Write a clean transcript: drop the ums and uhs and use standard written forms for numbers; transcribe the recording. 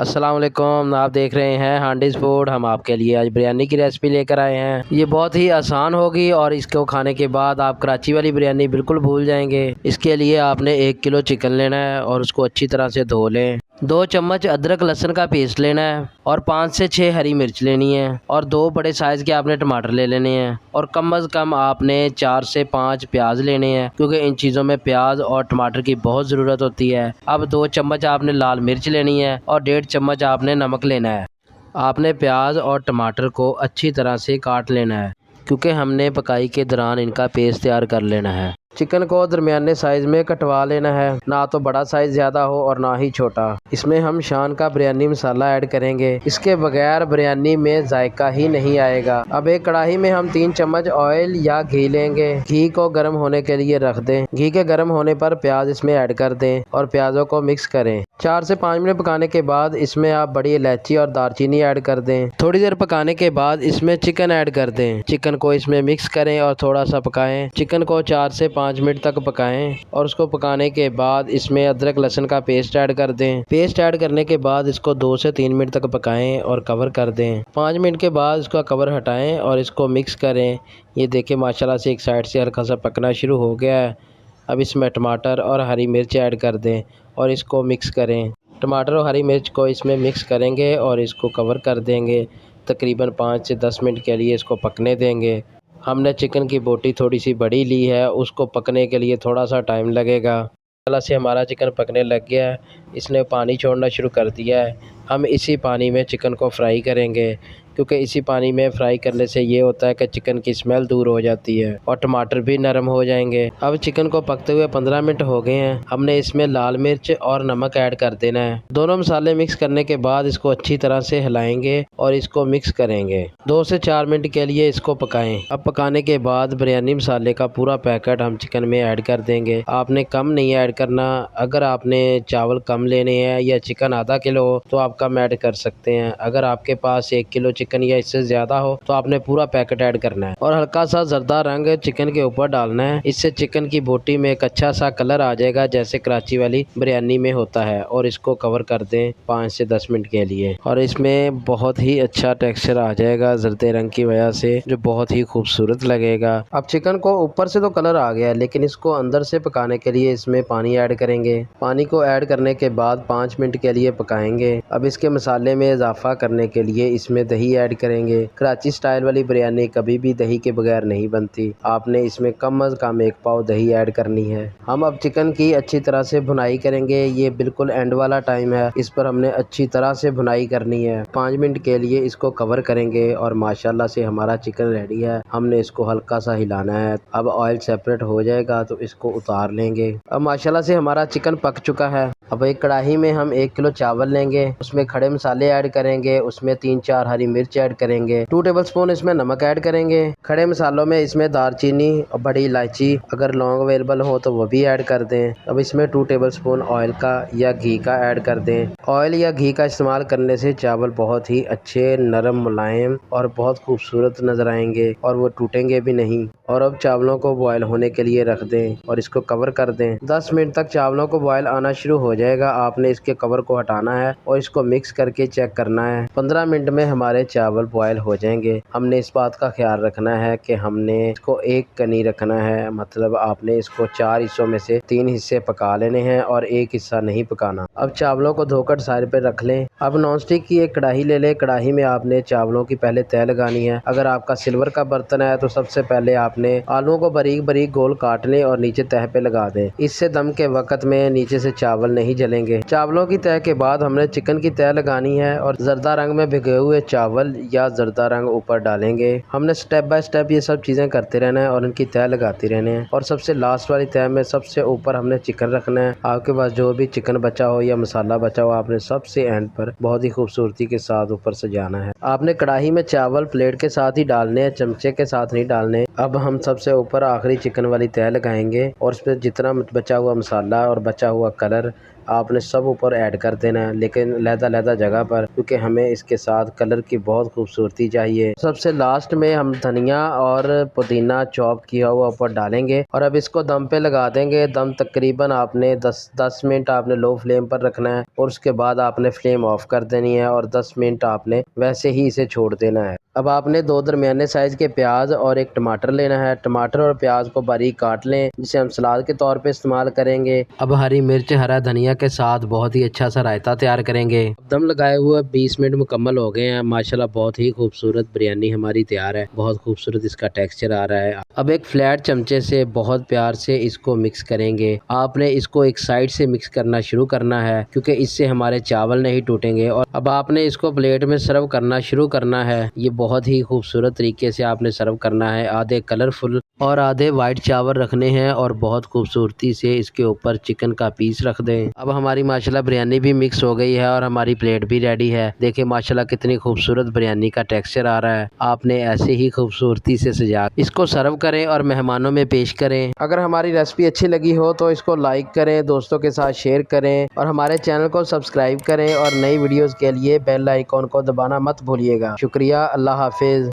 अस्सलाम वालेकुम। आप देख रहे हैं हांडीज़ फूड। हम आपके लिए आज बिरयानी की रेसिपी लेकर आए हैं। ये बहुत ही आसान होगी और इसको खाने के बाद आप कराची वाली बिरयानी बिल्कुल भूल जाएंगे। इसके लिए आपने 1 किलो चिकन लेना है और उसको अच्छी तरह से धो लें। 2 चम्मच अदरक लहसुन का पेस्ट लेना है और 5 से 6 हरी मिर्च लेनी है और 2 बड़े साइज़ के आपने टमाटर ले लेने हैं और कम अज़ कम आपने 4 से 5 प्याज लेने हैं, क्योंकि इन चीज़ों में प्याज और टमाटर की बहुत ज़रूरत होती है। अब 2 चम्मच आपने लाल मिर्च लेनी है और 1.5 चम्मच आपने नमक लेना है। आपने प्याज और टमाटर को अच्छी तरह से काट लेना है, क्योंकि हमने पकाई के दौरान इनका पेस्ट तैयार कर लेना है। चिकन को दरमियाने साइज़ में कटवा लेना है, ना तो बड़ा साइज़ ज़्यादा हो और ना ही छोटा। इसमें हम शान का बिरयानी मसाला ऐड करेंगे, इसके बगैर बिरयानी में जायका ही नहीं आएगा। अब एक कढ़ाई में हम 3 चम्मच ऑयल या घी लेंगे। घी को गर्म होने के लिए रख दें। घी के गर्म होने पर प्याज इसमें ऐड कर दें और प्याजों को मिक्स करें। 4 से 5 मिनट पकाने के बाद इसमें आप बड़ी इलायची और दालचीनी ऐड कर दें। थोड़ी देर पकाने के बाद इसमें चिकन ऐड कर दें। चिकन को इसमें मिक्स करें और थोड़ा सा पकाएं। चिकन को 4 से 5 मिनट तक पकाएं और उसको पकाने के बाद इसमें अदरक लहसुन का पेस्ट ऐड कर दें। पेस्ट ऐड करने के बाद इसको 2 से 3 मिनट तक पकाएं और कवर कर दें। 5 मिनट के बाद इसका कवर हटाएं और इसको मिक्स करें। ये देखें माशाल्लाह से एक साइड से हल्का सा पकना शुरू हो गया है। अब इसमें टमाटर और हरी मिर्च ऐड कर दें और इसको मिक्स करें। टमाटर और हरी मिर्च को इसमें मिक्स करेंगे और इसको कवर कर देंगे। तकरीबन 5 से 10 मिनट के लिए इसको पकने देंगे। हमने चिकन की बोटी थोड़ी सी बड़ी ली है, उसको पकने के लिए थोड़ा सा टाइम लगेगा। माशाल्लाह से हमारा चिकन पकने लग गया है, इसने पानी छोड़ना शुरू कर दिया है। हम इसी पानी में चिकन को फ्राई करेंगे, क्योंकि इसी पानी में फ्राई करने से ये होता है कि चिकन की स्मेल दूर हो जाती है और टमाटर भी नरम हो जाएंगे। अब चिकन को पकते हुए 15 मिनट हो गए हैं। हमने इसमें लाल मिर्च और नमक ऐड कर देना है। दोनों मसाले मिक्स करने के बाद इसको अच्छी तरह से हिलाएंगे और इसको मिक्स करेंगे। 2 से 4 मिनट के लिए इसको पकाएं। अब पकाने के बाद बिरयानी मसाले का पूरा पैकेट हम चिकन में ऐड कर देंगे। आपने कम नहीं ऐड करना। अगर आपने चावल कम लेने हैं या चिकन आधा किलो हो तो आप कम ऐड कर सकते हैं। अगर आपके पास 1 किलो चिकन या इससे ज़्यादा हो तो आपने पूरा पैकेट ऐड करना है और हल्का सा जर्दा रंग चिकन के ऊपर डालना है। इससे चिकन की बोटी में एक अच्छा सा कलर आ जाएगा, जैसे कराची वाली बिरयानी में होता है। और इसको कवर कर दें 5 से 10 मिनट के लिए और इसमें बहुत ही अच्छा टेक्सचर आ जाएगा जर्दे रंग की वजह से, जो बहुत ही खूबसूरत लगेगा। अब चिकन को ऊपर से तो कलर आ गया है, लेकिन इसको अंदर से पकाने के लिए इसमें पानी ऐड करेंगे। पानी को ऐड करने के बाद 5 मिनट के लिए पकाएंगे। अब इसके मसाले में इजाफा करने के लिए इसमें दही ऐड करेंगे। कराची स्टाइल वाली बिरयानी कभी भी दही के बगैर नहीं बनती। आपने इसमें कम अज़ कम 1 पाव दही ऐड करनी है। हम अब चिकन की अच्छी तरह से भुनाई करेंगे। ये बिल्कुल एंड वाला टाइम है, इस पर हमने अच्छी तरह से भुनाई करनी है। 5 मिनट के लिए इसको कवर करेंगे और माशाल्लाह से हमारा चिकन रेडी है। हमने इसको हल्का सा हिलाना है। अब ऑयल सेपरेट हो जाएगा तो इसको उतार लेंगे। अब माशाल्लाह से हमारा चिकन पक चुका है। अब एक कढ़ाई में हम 1 किलो चावल लेंगे, उसमें खड़े मसाले ऐड करेंगे, उसमें 3-4 हरी मिर्च ऐड करेंगे, 2 टेबलस्पून इसमें नमक ऐड करेंगे। खड़े मसालों में इसमें दालचीनी और बड़ी इलायची, अगर लौंग अवेलेबल हो तो वो भी ऐड कर दें। अब इसमें 2 टेबलस्पून ऑयल का या घी का ऐड कर दें। ऑयल या घी का इस्तेमाल करने से चावल बहुत ही अच्छे, नरम, मुलायम और बहुत खूबसूरत नजर आएंगे और वो टूटेंगे भी नहीं। और अब चावलों को बॉयल होने के लिए रख दें और इसको कवर कर दें। 10 मिनट तक चावलों को बॉयल आना शुरू हो जाएगा। आपने इसके कवर को हटाना है और इसको मिक्स करके चेक करना है। 15 मिनट में हमारे चावल बॉयल हो जाएंगे। हमने इस बात का ख्याल रखना है कि हमने इसको एक कनी रखना है, मतलब आपने इसको 4 हिस्सों में से 3 हिस्से पका लेने हैं और 1 हिस्सा नहीं पकाना। अब चावलों को धोकर साइड पे रख लें। अब नॉनस्टिक की एक कढ़ाई ले लें। कढ़ाई में आपने चावलों की पहले तह लगानी है। अगर आपका सिल्वर का बर्तन है तो सबसे पहले आपने आलूओं को बारीक बारीक गोल काट लें और नीचे तह पे लगा दें। इससे दम के वक्त में नीचे से चावल नहीं जलेंगे। चावलों की तह के बाद हमने चिकन की तह लगानी है और जर्दा रंग में भिगे हुए चावल या जर्दा रंग ऊपर डालेंगे। हमने स्टेप बाय स्टेप ये सब चीजें करते रहना है और इनकी तह लगाती रहने हैं। और सबसे लास्ट वाली तह में सबसे ऊपर हमने चिकन रखना है। आपके पास जो भी चिकन बचा हो या मसाला बचा हो, आपने सबसे एंड पर बहुत ही खूबसूरती के साथ ऊपर सजाना है। आपने कढ़ाई में चावल प्लेट के साथ ही डालने हैं, चमचे के साथ नहीं डालने। अब हम सबसे ऊपर आखिरी चिकन वाली तह लगाएंगे और उस पर जितना बचा हुआ मसाला और बचा हुआ कलर आपने सब ऊपर ऐड कर देना है, लेकिन लहदा जगह पर, क्योंकि हमें इसके साथ कलर की बहुत खूबसूरती चाहिए। सबसे लास्ट में हम धनिया और पुदीना चॉप किया हुआ ऊपर डालेंगे और अब इसको दम पे लगा देंगे। दम तकरीबन आपने 10 मिनट आपने लो फ्लेम पर रखना है और उसके बाद आपने फ्लेम ऑफ कर देनी है और 10 मिनट आपने वैसे ही इसे छोड़ देना है। अब आपने 2 दरमियाने साइज़ के प्याज और एक टमाटर लेना है। टमाटर और प्याज को बारीक काट लें, जिसे हम सलाद के तौर पे इस्तेमाल करेंगे। अब हरी मिर्च, हरा धनिया के साथ बहुत ही अच्छा सा रायता तैयार करेंगे। दम लगाए हुए 20 मिनट मुकम्मल हो गए हैं। माशाल्लाह बहुत ही खूबसूरत बिरयानी हमारी तैयार है। बहुत खूबसूरत इसका टेक्सचर आ रहा है। अब एक फ्लैट चमचे से बहुत प्यार से इसको मिक्स करेंगे। आपने इसको एक साइड से मिक्स करना शुरू करना है, क्योंकि इससे हमारे चावल नहीं टूटेंगे। और अब आपने इसको प्लेट में सर्व करना शुरू करना है। ये बहुत ही खूबसूरत तरीके से आपने सर्व करना है। आधे कलरफुल और आधे वाइट चावल रखने हैं और बहुत खूबसूरती से इसके ऊपर चिकन का पीस रख दें। अब हमारी माशाल्लाह बिरयानी भी मिक्स हो गई है और हमारी प्लेट भी रेडी है। देखिए माशाल्लाह कितनी खूबसूरत बिरयानी का टेक्सचर आ रहा है। आपने ऐसे ही खूबसूरती से सजा इसको सर्व करें और मेहमानों में पेश करें। अगर हमारी रेसिपी अच्छी लगी हो तो इसको लाइक करें, दोस्तों के साथ शेयर करें और हमारे चैनल को सब्सक्राइब करें और नई वीडियोस के लिए बेल आइकॉन को दबाना मत भूलिएगा। शुक्रिया। अल्लाह हाफिज।